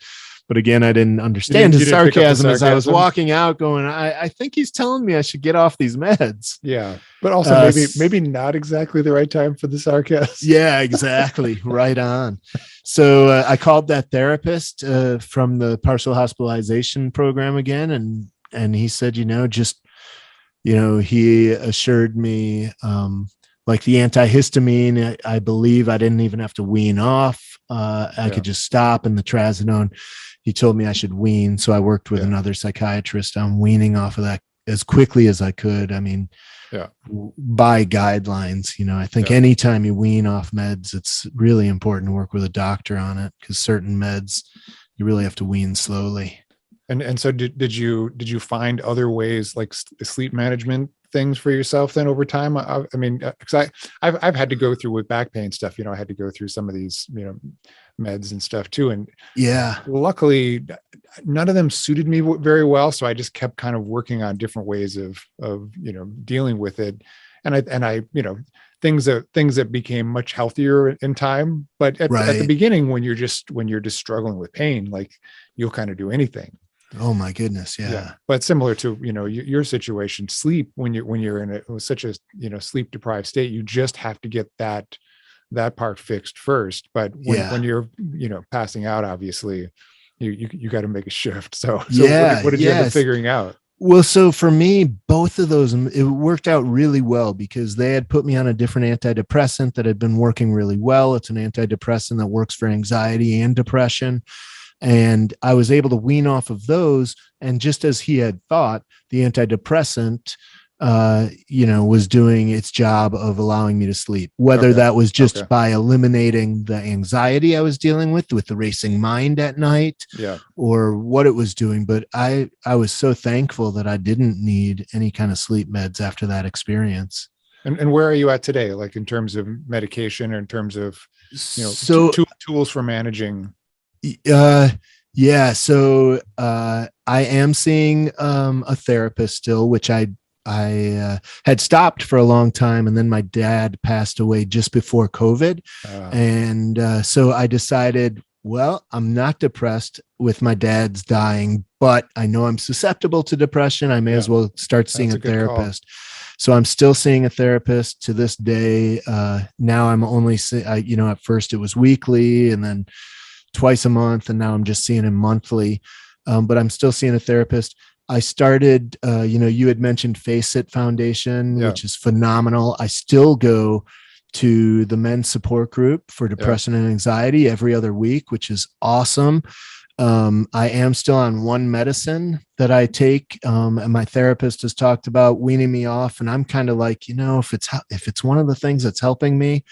But again, I didn't understand his sarcasm as I was walking out going, I think he's telling me I should get off these meds. Yeah. But also maybe not exactly the right time for the sarcasm. Yeah, exactly. Right on. So I called that therapist from the partial hospitalization program again. And he said, he assured me like the antihistamine, I believe I didn't even have to wean off. I could just stop. And the trazodone, he told me I should wean. So I worked with another psychiatrist on weaning off of that as quickly as I could. I mean, by guidelines, I think anytime you wean off meds, it's really important to work with a doctor on it because certain meds, you really have to wean slowly. And so did you find other ways like sleep management things for yourself then over time? I mean, because I've had to go through with back pain stuff, I had to go through some of these, meds and stuff too. And luckily none of them suited me very well. So I just kept kind of working on different ways of, dealing with it. And I, things that became much healthier in time. But at the beginning, when you're just struggling with pain, like you'll kind of do anything. Oh my goodness. Yeah. But similar to, your situation, sleep, when you're in such a, sleep deprived state, you just have to get that part fixed first. But when Yeah. you're, passing out, obviously you got to make a shift. So Yeah. what did you end up Yes. figuring out? Well, so for me, both of those, it worked out really well because they had put me on a different antidepressant that had been working really well. It's an antidepressant that works for anxiety and depression. And I was able to wean off of those. And just as he had thought, the antidepressant, was doing its job of allowing me to sleep, whether Okay. that was Okay. just by eliminating the anxiety I was dealing with the racing mind at night, Yeah. or what it was doing. But I was so thankful that I didn't need any kind of sleep meds after that experience. And where are you at today? Like in terms of medication or in terms of, So, tools for managing? uh, yeah. So, I am seeing a therapist still, which I had stopped for a long time, and then my dad passed away just before COVID, Uh, and so I decided, well, I'm not depressed with my dad's dying, but I know I'm susceptible to depression. I may yeah, as well start seeing that's a a good call. therapist. So I'm still seeing a therapist to this day. Now I'm only, at first it was weekly, and then twice a month, and now I'm just seeing him monthly. But I'm still seeing a therapist. I started, you had mentioned Face It Foundation, Yeah. which is phenomenal. I still go to the men's support group for Yeah. depression and anxiety every other week, which is awesome. I am still on one medicine that I take, and my therapist has talked about weaning me off. And I'm kind of like, if it's one of the things that's helping me,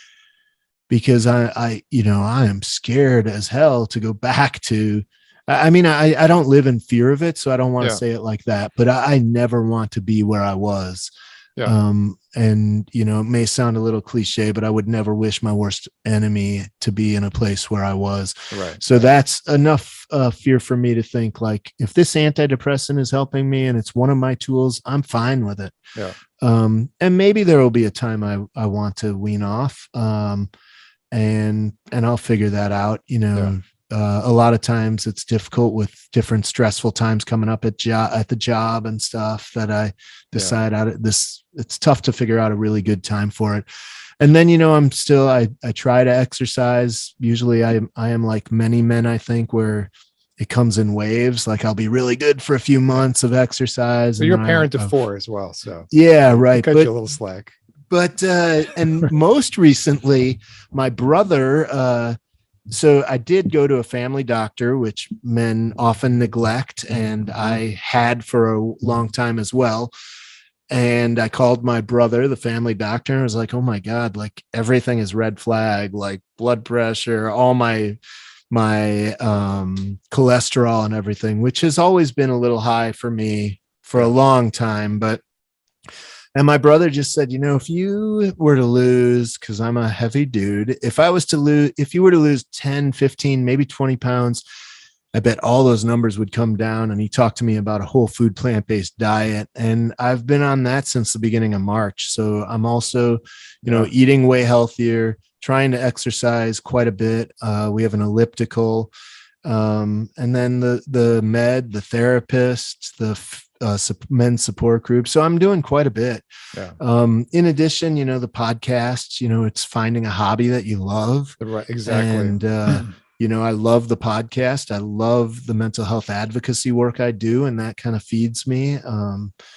because I am scared as hell to go back to. I mean, I don't live in fear of it, so I don't want to Yeah. say it like that, but I never want to be where I was. Yeah. And it may sound a little cliche, but I would never wish my worst enemy to be in a place where I was. Right. So Right. that's enough fear for me to think, like, if this antidepressant is helping me and it's one of my tools, I'm fine with it. Yeah. And maybe there will be a time I want to wean off. And I'll figure that out. Yeah. A lot of times it's difficult with different stressful times coming up at the job and stuff, that I decide it's tough to figure out a really good time for it. And then, I try to exercise. Usually I am like many men, I think, where it comes in waves. Like I'll be really good for a few months of exercise. So And you're a then parent of four as well. So yeah, I right. cut you a little slack. But and most recently, my brother, so I did go to a family doctor, which men often neglect, and I had for a long time as well. And I called my brother, the family doctor, and I was like, "Oh my God, like everything is red flag, like blood pressure, all my cholesterol and everything," which has always been a little high for me for a Yeah. long time. And my brother just said, if you were to lose, because I'm a heavy dude, if you were to lose 10, 15, maybe 20 pounds, I bet all those numbers would come down. And he talked to me about a whole food, plant-based diet. And I've been on that since the beginning of March. So I'm also, Yeah. eating way healthier, trying to exercise quite a bit. We have an elliptical. And then the therapist, men's support group. So I'm doing quite a bit. Yeah. In addition, the podcast, it's finding a hobby that you love. Right. Exactly. And, I love the podcast. I love the mental health advocacy work I do, and that kind of feeds me.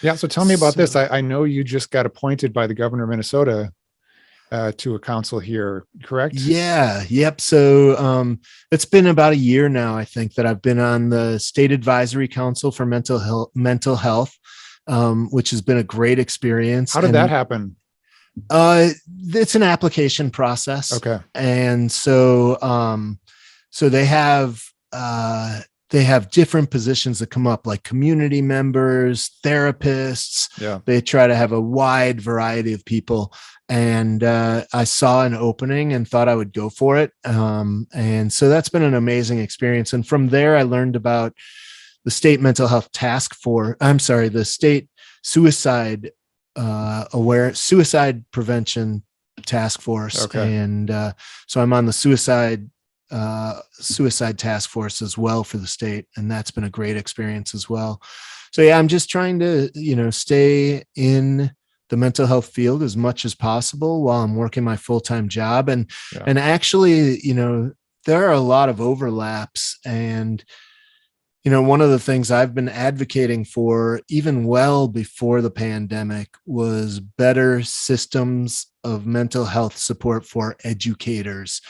Yeah. So tell me about this. I know you just got appointed by the governor of Minnesota to a council here, correct? Yeah. Yep. So it's been about a year now, I think, that I've been on the State Advisory Council for Mental Health, which has been a great experience. How did that happen? It's an application process. Okay. And so they have different positions that come up, like community members, therapists. Yeah. They try to have a wide variety of people. And I saw an opening and thought I would go for it. And so that's been an amazing experience. And from there, I learned about the state mental health the state suicide suicide prevention task force. Okay. And so I'm on the suicide suicide task force as well for the state, and that's been a great experience as well. So yeah, I'm just trying to, stay in the mental health field as much as possible while I'm working my full-time job. Yeah. And actually, there are a lot of overlaps. And one of the things I've been advocating for, even well before the pandemic, was better systems of mental health support for educators,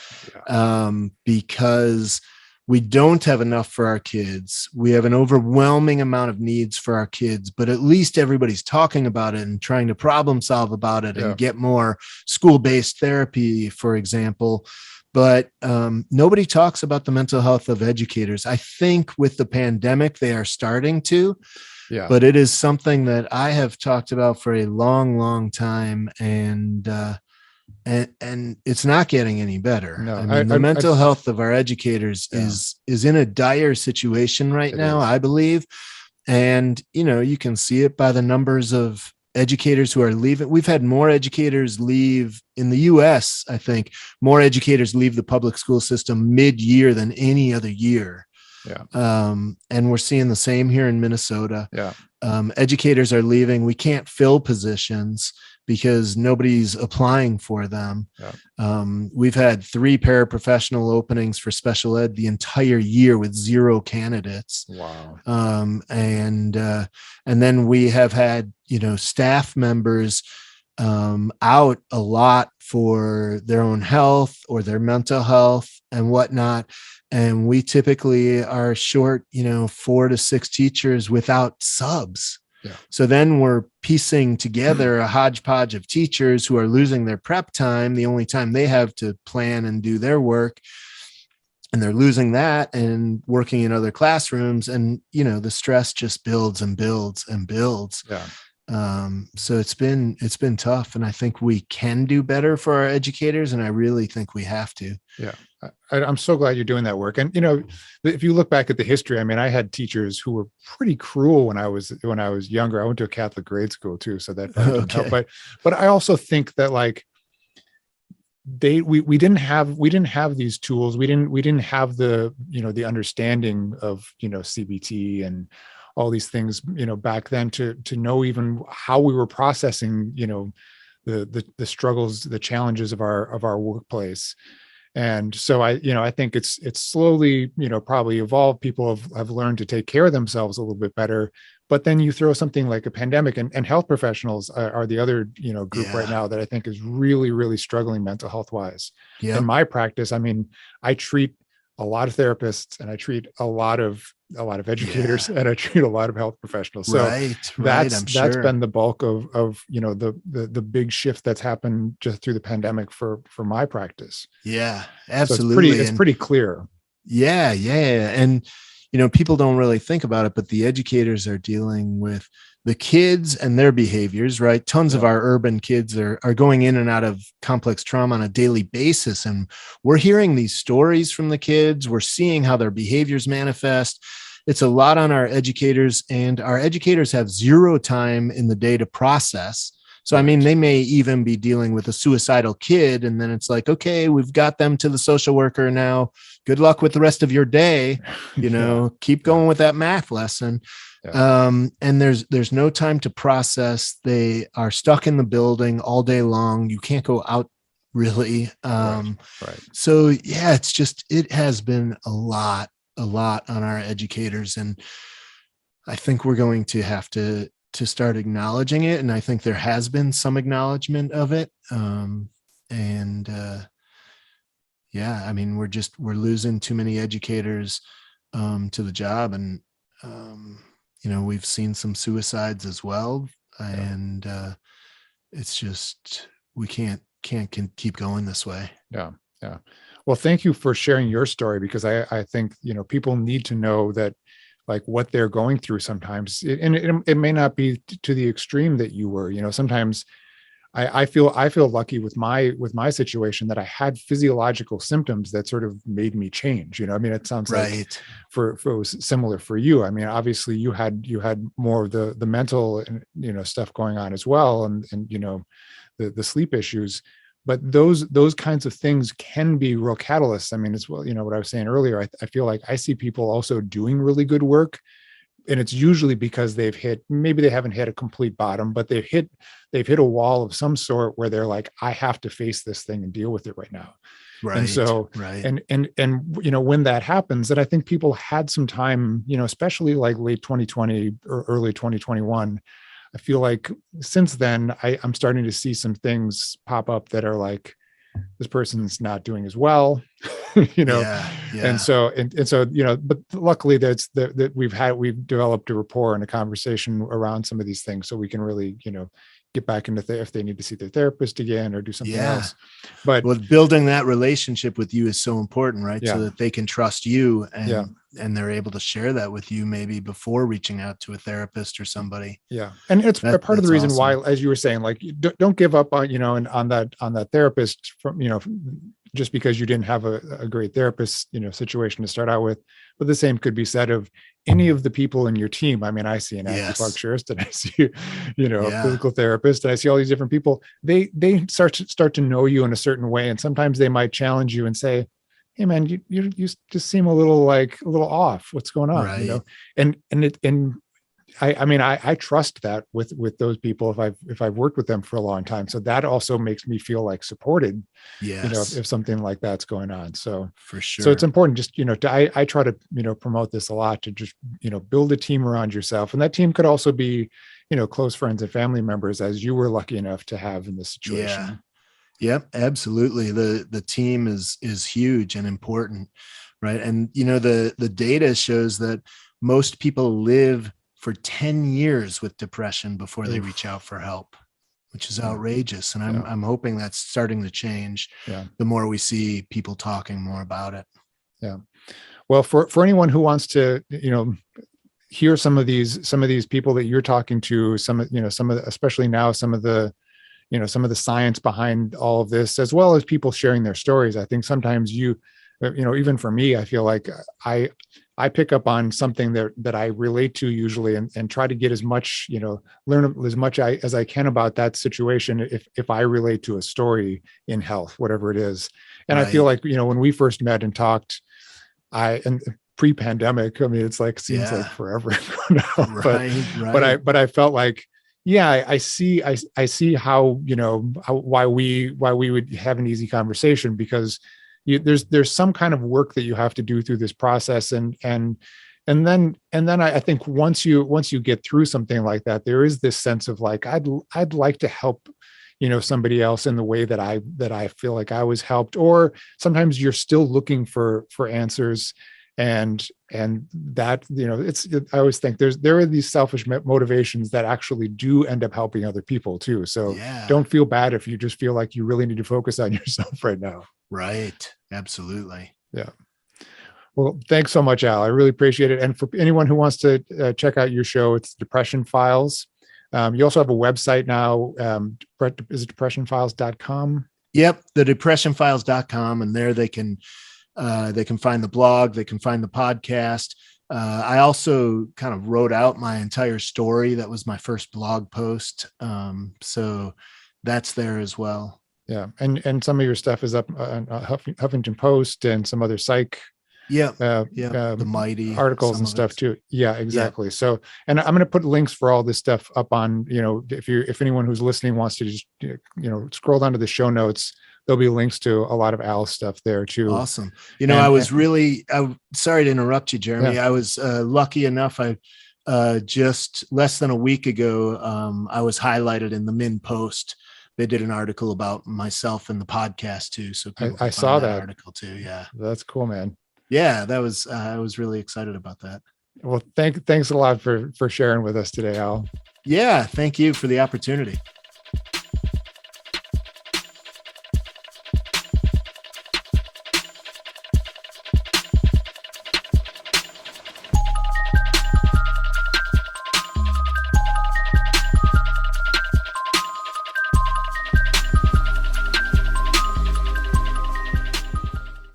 because we don't have enough for our kids. We have an overwhelming amount of needs for our kids, but at least everybody's talking about it and trying to problem solve about it and get more school-based therapy, for example. But nobody talks about the mental health of educators. I think with the pandemic, they are starting to, but it is something that I have talked about for a long, long time. And it's not getting any better. No, I mean, the mental health of our educators is in a dire situation right now, I believe. And, you can see it by the numbers of educators who are leaving. We've had more educators leave in the US, I think, more educators leave the public school system mid-year than any other year. And we're seeing the same here in Minnesota. Educators are leaving. We can't fill positions because nobody's applying for them. We've had 3 paraprofessional openings for special ed the entire year with 0 candidates. Wow. And then we have had, staff members out a lot for their own health or their mental health and whatnot. And we typically are short, 4 to 6 teachers without subs. So then we're piecing together a hodgepodge of teachers who are losing their prep time, the only time they have to plan and do their work. And they're losing that and working in other classrooms. And, the stress just builds and builds and builds. So it's been tough. And I think we can do better for our educators. And I really think we have to. I'm so glad you're doing that work. And, if you look back at the history, I mean, I had teachers who were pretty cruel when I was younger. I went to a Catholic grade school too. So that didn't help. But I also think that we didn't have these tools. We didn't have the, the understanding of, CBT and all these things, back then to know even how we were processing, the struggles, the challenges of our workplace. And so I think it's slowly, probably evolved. People have learned to take care of themselves a little bit better. But then you throw something like a pandemic, and health professionals are the other, group right now that I think is really, really struggling mental health wise. In my practice, I mean, I treat a lot of therapists and I treat a lot of educators and I treat a lot of health professionals. So that's been the bulk of the big shift that's happened just through the pandemic for my practice. Yeah, absolutely. So it's pretty clear. Yeah. And, people don't really think about it, but the educators are dealing with the kids and their behaviors, right? Tons of our urban kids are going in and out of complex trauma on a daily basis. And we're hearing these stories from the kids. We're seeing how their behaviors manifest. It's a lot on our educators, and our educators have 0 time in the day to process. So, I mean, they may even be dealing with a suicidal kid, and then it's like, okay, we've got them to the social worker now. Good luck with the rest of your day. Keep going with that math lesson. And there's no time to process. They are stuck in the building all day long. You can't go out really. So yeah, it has been a lot on our educators. And I think we're going to have to start acknowledging it. And I think there has been some acknowledgement of it. I mean, we're losing too many educators to the job. And, we've seen some suicides as well. And it's just, we can't keep going this way. Yeah. Well, thank you for sharing your story, because I think, people need to know that, like, what they're going through sometimes. It may not be to the extreme that you were, sometimes I feel lucky with my situation that I had physiological symptoms that sort of made me change. I mean, it sounds like it was similar for you. I mean, obviously you had more of the mental, stuff going on as well. And the sleep issues, but those kinds of things can be real catalysts. I mean, as well, what I was saying earlier, I feel like I see people also doing really good work, and it's usually because maybe they haven't hit a complete bottom, but they've hit a wall of some sort where they're like, I have to face this thing and deal with it right now. Right. And so, right. and when that happens, that I think people had some time, especially like late 2020 or early 2021. I feel like since then, I'm starting to see some things pop up that are like, this person's not doing as well, Yeah. and so, but luckily that we've developed a rapport and a conversation around some of these things, so we can really, get back into if they need to see their therapist again or do something else. But building that relationship with you is so important, right? So that they can trust you and they're able to share that with you maybe before reaching out to a therapist or somebody. Yeah. And it's part of the reason why, as you were saying, like, don't give up on, on that therapist from, just because you didn't have a great therapist, situation to start out with. But the same could be said of any of the people in your team. I mean, I see an acupuncturist, and I see, a physical therapist, and I see all these different people. They start to know you in a certain way. And sometimes they might challenge you and say, hey man, you just seem a little off. What's going on? Right. And I trust that with those people if I've worked with them for a long time. So that also makes me feel like supported, if something like that's going on. So for sure. So it's important just, I try to, promote this a lot, to just, build a team around yourself. And that team could also be, close friends and family members, as you were lucky enough to have in this situation. Yeah. Yep, absolutely. The team is huge and important, right? And the data shows that most people live for 10 years with depression before they reach out for help, which is outrageous. And I'm hoping that's starting to change. The more we see people talking more about it. Yeah. Well, for anyone who wants to, hear some of these people that you're talking to, especially now, some of the science behind all of this, as well as people sharing their stories. I think sometimes even for me, I feel like I pick up on something that I relate to usually, and try to get as much, learn as much as I can about that situation. If I relate to a story in health, whatever it is. And I feel like, when we first met and talked, and pre-pandemic, I mean, it's like, seems like forever now, but I felt like, I see how, why we would have an easy conversation, because there's some kind of work that you have to do through this process. And then I think once you get through something like that, there is this sense of like, I'd like to help, somebody else in the way that I feel like I was helped. Or sometimes you're still looking for answers. And that, I always think there are these selfish motivations that actually do end up helping other people too. So don't feel bad if you just feel like you really need to focus on yourself right now. Right. Absolutely. Yeah. Well, thanks so much, Al. I really appreciate it. And for anyone who wants to check out your show, it's Depression Files. You also have a website now. Is it depressionfiles.com? Yep. The depressionfiles.com. And there they can find the blog, they can find the podcast. I also kind of wrote out my entire story. That was my first blog post. So that's there as well. Yeah. And some of your stuff is up on Huffington Post and some other psych. The Mighty articles and stuff too. Yeah, exactly. So, and I'm going to put links for all this stuff up on, if anyone who's listening wants to just, scroll down to the show notes, there'll be links to a lot of Al's stuff there too. Awesome. I was sorry to interrupt you, Jeremy. Yeah. I was lucky enough. Just less than a week ago, I was highlighted in the Min Post. They did an article about myself and the podcast too. So I saw that article too. Yeah. That's cool, man. Yeah, that was, I was really excited about that. Well, thanks a lot for sharing with us today, Al. Yeah. Thank you for the opportunity.